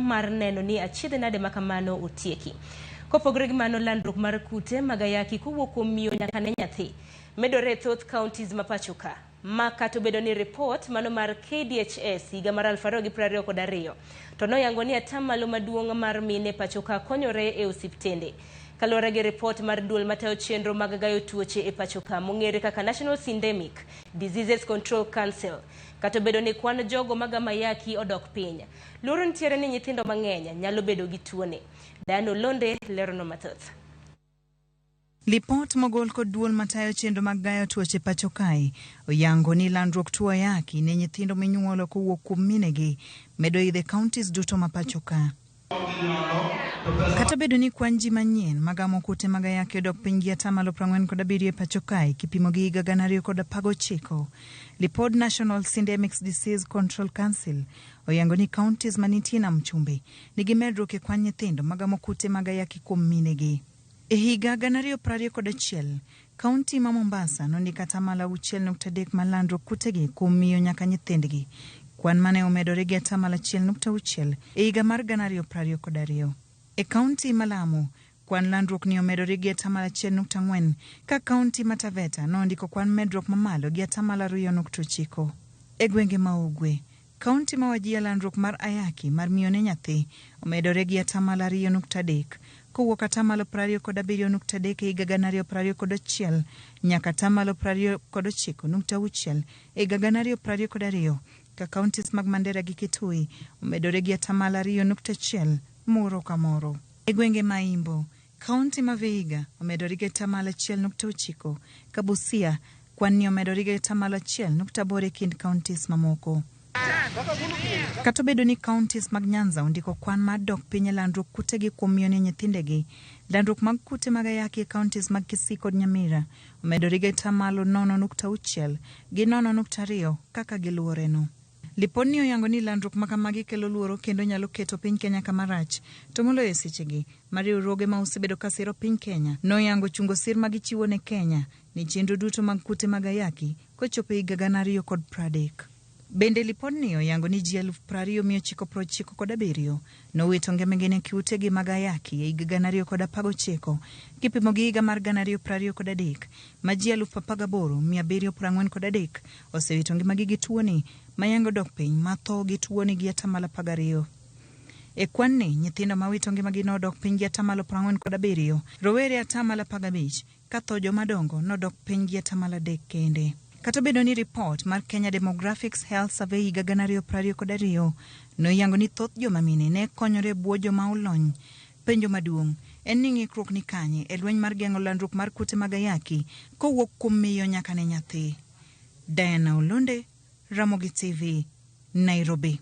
mar neno ni achiedhe nade makamano otieki. Kopogore gi mano, landruok mar kute mag ayaki kowuok kuom miyo nyaka ne nyathi medore thoth counties ma pacho ka. Ma kata obedo ni report mano mar KDHS higa mar 2022 to noyango ni atamalo maduong' mar mine pacho ka konyore e osiptende. Kaluwore gi report mar duol matayo chenro mag gayo tuoche e pacho ka mong'ere kaka National Syndemic Diseases Control Council, kata obedo ni kwan jogo magamo ayaki odok piny, luoro nitiere ni nyithindo mang'eny nyalo bedo gi tuone. Dano Londe lerono mathoth. Lipot mogol kod duol matayo chenro mag gayo tuoche pacho kae oyango ni landruok tuo ayaki ne nyithindo minyuolo kowuok kuom minegi medo idhe counties duto ma pacho ka. Kata bedo ni kwan ji manyien magamo kute mag ayaki odok piny gi atamalo 47 e pacho kae kipimo gi higa 2019, lipod National Syndemic Disease Control Council oyango ni counties manitie nam chumbi nigi medruok e kwan nyithindo magamo kute mag ayaki kuom minegi. E higa 2021, kaunti ma Mombasa nondiko atamalo 6.3 mar landruok kutegi kuom miyo nyaka nyithindgi, kwan mane omedore gi atamalo 1.6 e higa mar 2022. E kaunti ma Lamu, kwan landruok ni omedore gi atamalo 1.4 ka kaunti ma Taveta nondiko kwan medruok mamalo gi atamalo 2.9. E gwenge ma ugwe, kaunti ma Wajir landruok mar ayaki mar miyo ne nyathi omedore gi atamalo 2.3 kowuok atamalo 27.3 e higa 2021 nyaka atamalo 29.6 e higa 2022, ka kauntis mag Mandera gi Kitui omedore gi atamalo 2.1 moro ka moro. E gwenge ma Imbo, kaunti ma Vihiga omedore gi atamalo 1.9 ka Busia kwan ni omedore gi atamalo 1.8 e kind kauntis mamoko. Kata obedo ni counties mag Nyanza ondiko kwan mar dok piny landruok kutegi kuom miyo ne nyithindegi, landruok mag kute mag ayaki e counties mag Kisii kod Nyamira omedore gi atamalo 0.6 gi 0.2 kaka giluworeno. Lipodni oyango ni landruok makamagi kelo luoro kendo nyalo keto piny Kenya kama rach, to moloyo sechegi ma riwruoge ma osebedo ka siro piny Kenya noyango chungo sir ma gichiwo ne Kenya ni chenro duto mag kute mag ayaki kochopo higa 2030. Bende lipodni oyango ni ji 20,997 nowito ngimagi ne kutegi mag ayaki e higa 2019 kipimo gi higa mar 2023 ma ji 18,743 osewito ngimagi gi tuoni mayango dok piny ma tho gi tuoni gi atamalo 12. E kwan ni nyithindo mawito ngimagi nodok piny gi atamalo 47, rowere atamalo 15 ka tho jomadongo nodok piny gi atamalo 3 kende. Kata obedo ni report mar Kenya Demographics Health Survey higa 2022 noyango ni thoth joma mine ne konyore bwo joma olony, penjo maduong' en ni ng'ikruok ni kanye e lweny mar geng'o landruok mar kute mag ayaki kowuok kuom miyo nyaka ne nyathi. Diana Olunde, Ramogi TV, Nairobi.